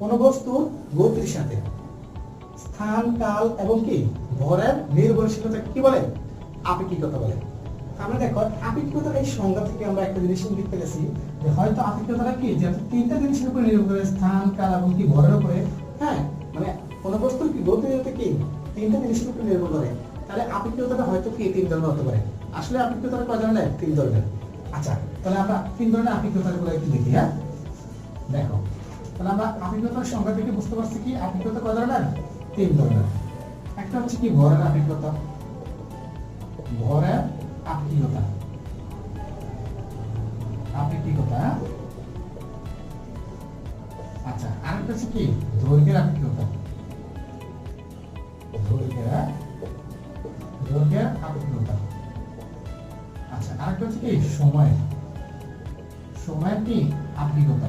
কোন বস্তুর গতির সাথে স্থান, কাল এবং কি ভরের নির্ভরশীলতা কি বলে? আপেক্ষিকতা বলে। আমরা দেখো আপেক্ষিকতার এই সংজ্ঞা থেকে আমরা একটা জিনিস ইঙ্গিত পেয়েছি যে হয়তো আপেক্ষিকতাটা কি, যে তিনটা জিনিসের উপর নির্ভর করে, স্থান, কাল এবং কি ভরের উপরে। হ্যাঁ, মানে কোন বস্তুর কি গতির কি তিনটা জিনিসের উপর নির্ভর করে, তাহলে আপেক্ষিকতাটা হয়তো কি তিন ধরনের হতে পারে। আসলে আপেক্ষিকতাটা কয় ধরনের? তিন ধরনের। আচ্ছা, তাহলে আমরা তিন ধরনের আপেক্ষিকতাগুলো একটু দেখি। হ্যাঁ, দেখো তাহলে আমরা আপেক্ষিকতার সংজ্ঞা থেকে বুঝতে পারছি কি আপেক্ষিকতা কয় ধরনের? তিন ধরনের। একটা হচ্ছে কি ভরের আপেক্ষিকতা, ভরের আপেক্ষিকতা, আপেক্ষিকতা। আচ্ছা, আরেকটা হচ্ছে কি দৈর্ঘ্যের আপেক্ষিকতা, দৈর্ঘ্যের আপেক্ষিকতা। আচ্ছা, আরেকটা হচ্ছে কি সময়ের কি আপেক্ষিকতা।